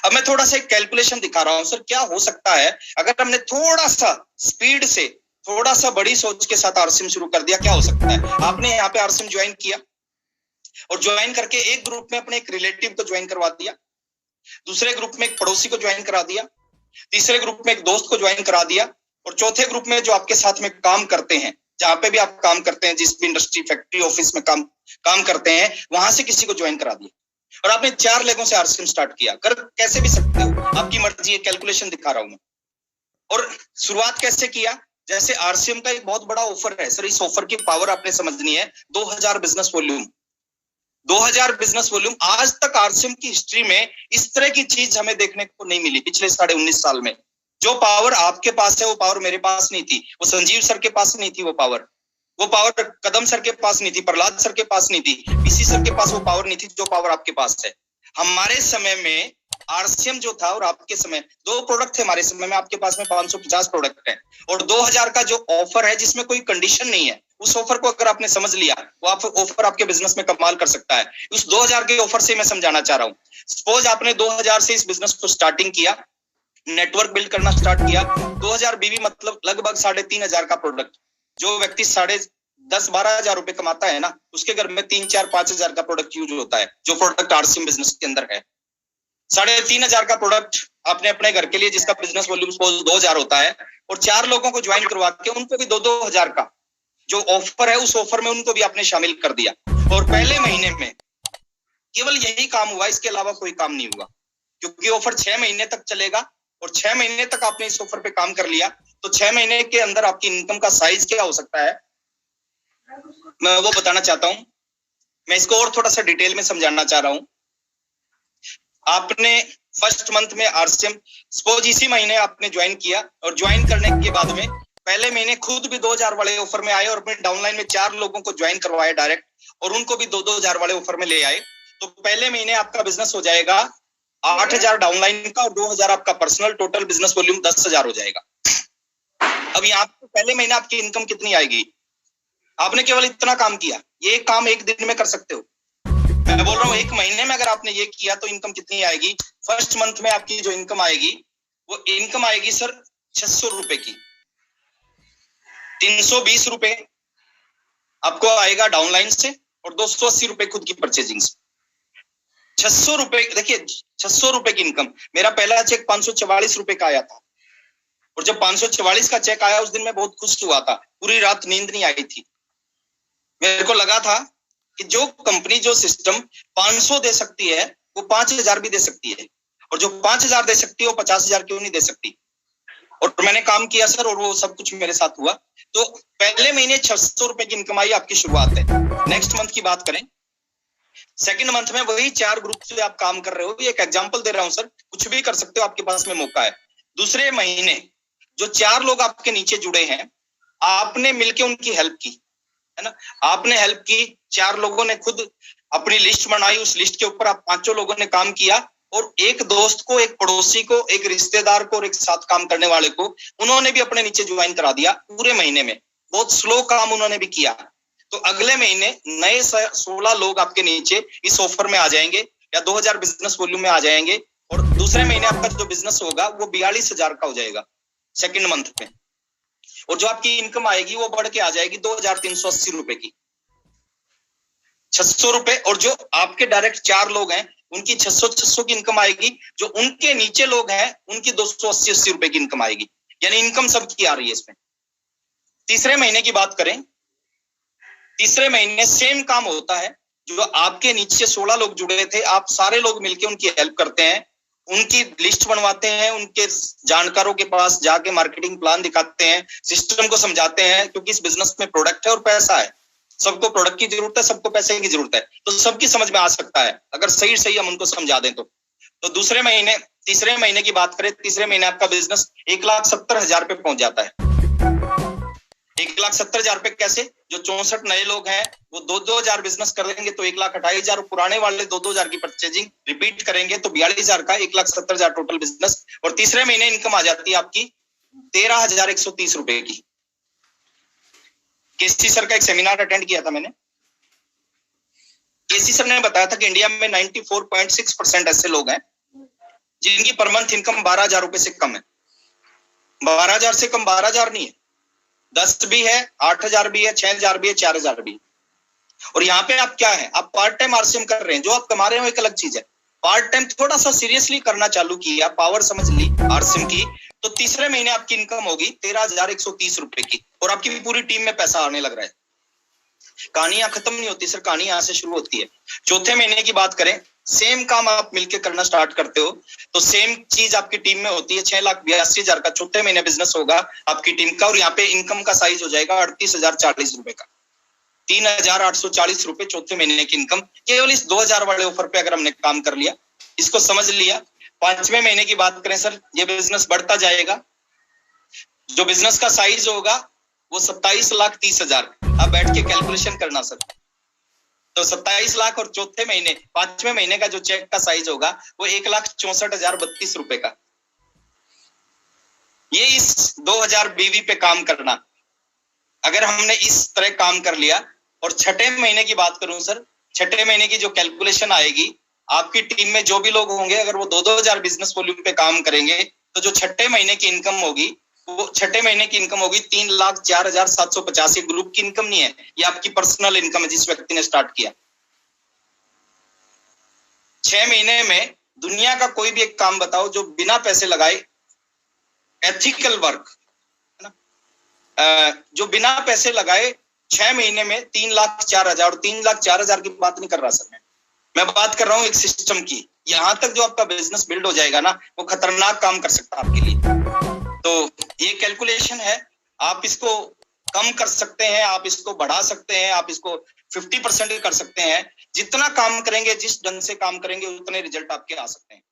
अब मैं थोड़ा सा एक कैलकुलेशन दिखा रहा हूं सर, क्या हो सकता है अगर हमने थोड़ा सा स्पीड से, थोड़ा सा बड़ी सोच के साथ आरसीएम शुरू कर दिया, क्या हो सकता है। आपने यहाँ पे आरसीएम ज्वाइन किया और ज्वाइन करके एक ग्रुप में अपने एक रिलेटिव को ज्वाइन करवा दिया, दूसरे ग्रुप में एक पड़ोसी को ज्वाइन करा दिया, तीसरे ग्रुप में एक दोस्त को ज्वाइन करा दिया, और चौथे ग्रुप में जो आपके साथ में काम करते हैं, जहां पे भी आप काम करते हैं, जिस भी इंडस्ट्री, फैक्ट्री, ऑफिस में काम करते हैं, वहां से किसी को ज्वाइन करा दिया और आपने 4 लेगों से आरसीएम स्टार्ट किया। कर कैसे भी सकते हो, आपकी मर्जी है, कैलकुलेशन दिखा रहा हूं मैं। और शुरुआत कैसे किया, जैसे आरसीएम का एक बहुत बड़ा ऑफर है सर, इस ऑफर की पावर आपने समझनी है। 2000 बिजनेस वॉल्यूम, 2000 बिजनेस वॉल्यूम। आज तक आरसीएम की हिस्ट्री में इस तरह की चीज हमें देखने को नहीं मिली पिछले 19.5 साल में। जो पावर आपके पास है वो पावर मेरे पास नहीं थी, वो संजीव सर के पास नहीं थी, वो पावर कदम सर के पास नहीं थी, प्रहलाद सर के पास नहीं थी, पीसी सर के पास वो पावर नहीं थी जो पावर आपके पास है। हमारे समय में आरसीएम जो था और आपके समय 2 प्रोडक्ट थे, हमारे समय में, आपके पास में 550 प्रोडक्ट है और 2000 का जो ऑफर है जिसमें कोई कंडीशन नहीं है, उस ऑफर को अगर आपने समझ लिया, वो आप ऑफर आपके बिजनेस में कमाल कर सकता है। उस 2000 के ऑफर से मैं समझाना चाह रहा हूँ। सपोज आपने 2000 से इस बिजनेस को स्टार्टिंग किया, नेटवर्क बिल्ड करना स्टार्ट किया। 2000 बीवी मतलब लगभग 3500 का प्रोडक्ट। जो व्यक्ति 10-12 हजार रुपए कमाता है ना, उसके घर में 3-4-5 हजार का प्रोडक्ट यूज होता है, जो प्रोडक्ट आरसीएम बिजनेस के अंदर है। 3500 का प्रोडक्ट आपने अपने घर के लिए, जिसका बिजनेस वॉल्यूम 2000 होता है, और 4 लोगों को ज्वाइन करवा के उनको भी 2-2 हजार का जो ऑफर है, उस ऑफर में उनको भी आपने शामिल कर दिया। और पहले महीने में केवल यही काम हुआ, इसके अलावा कोई काम नहीं हुआ, क्योंकि ऑफर 6 महीने तक चलेगा और 6 महीने तक आपने इस ऑफर पे काम कर लिया, तो 6 महीने के अंदर आपकी इनकम का साइज क्या हो सकता है, मैं वो बताना चाहता हूं। मैं इसको और थोड़ा सा डिटेल में समझाना चाह रहा हूं। आपने फर्स्ट मंथ में आरसीएम, सपोज इसी महीने आपने ज्वाइन किया, और ज्वाइन करने के बाद में पहले महीने खुद भी 2000 वाले ऑफर में आए और अपने डाउनलाइन में 4 लोगों को ज्वाइन करवाए डायरेक्ट, और उनको भी 2-2 हजार वाले ऑफर में ले आए। तो पहले महीने आपका बिजनेस हो जाएगा 8000 डाउनलाइन का और 2000 आपका पर्सनल, टोटल बिजनेस वॉल्यूम 10,000 हो जाएगा। अब यहाँ पे पहले महीने आपकी इनकम कितनी आएगी, आपने केवल इतना काम किया, ये काम एक दिन में कर सकते हो। मैं बोल रहा हूँ एक महीने में अगर आपने ये किया तो इनकम कितनी आएगी। फर्स्ट मंथ में आपकी जो इनकम आएगी, वो इनकम आएगी सर 600 रुपए की। 320 रुपए आपको आएगा डाउनलाइन से और 280 रुपए खुद की परचेजिंग से। 600 रुपए, देखिए 600 रुपए की इनकम। मेरा पहला चेक 544 रुपए का आया था, और जब 544 का चेक आया उस दिन मैं बहुत खुश हुआ था, पूरी रात नींद नहीं आई थी। मेरे को लगा था कि जो कंपनी, जो सिस्टम 500 दे सकती है, वो 5000 भी दे सकती है, और जो 5000 दे सकती है वो 50,000 क्यों नहीं दे सकती। और मैंने काम किया सर, और वो सब कुछ मेरे साथ हुआ। तो पहले महीने 600 रुपए की इनकम आई, आपकी शुरुआत है। नेक्स्ट मंथ की बात करें, सेकंड मंथ में वही 4 ग्रुप से आप काम कर रहे हो, ये एक एग्जांपल दे रहा हूं सर, कुछ भी कर सकते हो, आपके पास में मौका है। दूसरे महीने जो 4 लोग आपके नीचे जुड़े हैं, आपने मिलके उनकी हेल्प की, है ना, आपने हेल्प की। 4 लोगों ने खुद अपनी लिस्ट बनाई, उस लिस्ट के ऊपर आप 5 लोगों ने काम किया, और एक दोस्त को, एक पड़ोसी को, एक रिश्तेदार को और एक साथ काम करने वाले को उन्होंने भी अपने नीचे ज्वाइन करा दिया पूरे महीने में। बहुत स्लो काम उन्होंने भी किया। तो अगले महीने नए 16 लोग आपके नीचे इस ऑफर में आ जाएंगे, या 2000 बिजनेस वॉल्यूम में आ जाएंगे, और दूसरे महीने आपका जो बिजनेस होगा वो 42,000 का हो जाएगा सेकंड मंथ में। और जो आपकी इनकम आएगी वो बढ़ के आ जाएगी 2380 रुपए की। 600 रुपए, और जो आपके डायरेक्ट 4 लोग हैं उनकी 600 की इनकम आएगी, जो उनके नीचे लोग हैं उनकी 280 रुपए की इनकम आएगी, यानी इनकम सबकी आ रही है इसमें। तीसरे महीने की बात करें, तीसरे महीने सेम काम होता है। जो आपके नीचे 16 लोग जुड़े थे, आप सारे लोग मिलके उनकी हेल्प करते हैं, उनकी लिस्ट बनवाते हैं, उनके जानकारों के पास जाके मार्केटिंग प्लान दिखाते हैं, सिस्टम को समझाते हैं, क्योंकि इस बिजनेस में प्रोडक्ट है और पैसा है। सबको प्रोडक्ट की जरूरत है, सबको पैसे की जरूरत है, तो सबकी समझ में आ सकता है अगर सही सही हम उनको समझा दें तो दूसरे महीने, तीसरे महीने की बात करें, तीसरे महीने आपका बिजनेस 1,70,000 पे पहुंच जाता है। 1,70,000 पे कैसे? जो 64 नए लोग हैं वो 2-2 हजार बिजनेस करेंगे तो 1,28,000, पुराने वाले 2-2 हजार की परचेजिंग रिपीट करेंगे तो 42,000 का 1,70,000 टोटल बिजनेस। और तीसरे महीने इनकम आ जाती है आपकी 13,130 रुपए की। केसी सर का एक सेमिनार अटेंड किया था मैंने। केसी सर ने बताया था कि इंडिया में 94.6% ऐसे लोग हैं जिनकी पर मंथ इनकम 12,000 रुपए से कम है। 12,000 से कम 12,000 नहीं है, 10 भी है, 8,000 भी है, 6,000 भी है, 4,000 भी है। और यहाँ पे आप क्या है, आप पार्ट टाइम आरसीएम कर रहे हैं, जो आप कमा रहे हो एक अलग चीज है। पार्ट टाइम थोड़ा सा सीरियसली करना चालू किया, पावर समझ ली आरसीएम की, तो तीसरे महीने आपकी इनकम होगी 13,130 रुपए की, और आपकी पूरी टीम में पैसा आने लग रहा है। कहानियां खत्म नहीं होती सर, कहानी यहाँ से शुरू होती है। चौथे महीने की बात करें, सेम काम आप मिलकर करना स्टार्ट करते हो तो सेम चीज आपकी टीम में होती है। 6,82,000 का चौथे महीने बिजनेस होगा आपकी टीम का, और यहाँ पे इनकम का साइज हो जाएगा 38,040 रुपए का। 3,840 रुपए चौथे महीने की इनकम, केवल इस 2,000 वाले ऑफर पे अगर हमने काम कर लिया, इसको समझ लिया। पांचवें महीने की बात करें सर, ये बिजनेस बढ़ता जाएगा, जो बिजनेस का साइज होगा वो 27,30,000। आप बैठ के कैलकुलेशन करना सर, तो 27 लाख, और चौथे महीने 5वें महीने का जो चेक का साइज होगा वो 1,64,032 रुपए का। ये इस 2,000 बीवी पे काम करना, अगर हमने इस तरह काम कर लिया। और छठे महीने की बात करूं सर, छठे महीने की जो कैलकुलेशन आएगी, आपकी टीम में जो भी लोग होंगे अगर वो 2-2,000 बिजनेस वॉल्यूम पे काम करेंगे, तो जो छठे महीने की इनकम होगी वो छठे महीने की इनकम होगी 3,04,750। ये ग्रुप की इनकम नहीं है, ये आपकी पर्सनल इनकम है जिस व्यक्ति ने स्टार्ट किया। 6 महीने में दुनिया का कोई भी एक काम बताओ जो बिना पैसे लगाए, एथिकल वर्क है ना, जो बिना पैसे लगाए 6 महीने में 3,04,000। और 3,04,000 की बात नहीं कर रहा सर, मैं बात कर रहा हूं एक सिस्टम की। यहां तक जो आपका बिजनेस बिल्ड हो जाएगा ना, वो खतरनाक काम कर सकता है आपके लिए। तो ये कैलकुलेशन है, आप इसको कम कर सकते हैं, आप इसको बढ़ा सकते हैं, आप इसको 50% कर सकते हैं। जितना काम करेंगे, जिस ढंग से काम करेंगे, उतने रिजल्ट आपके आ सकते हैं।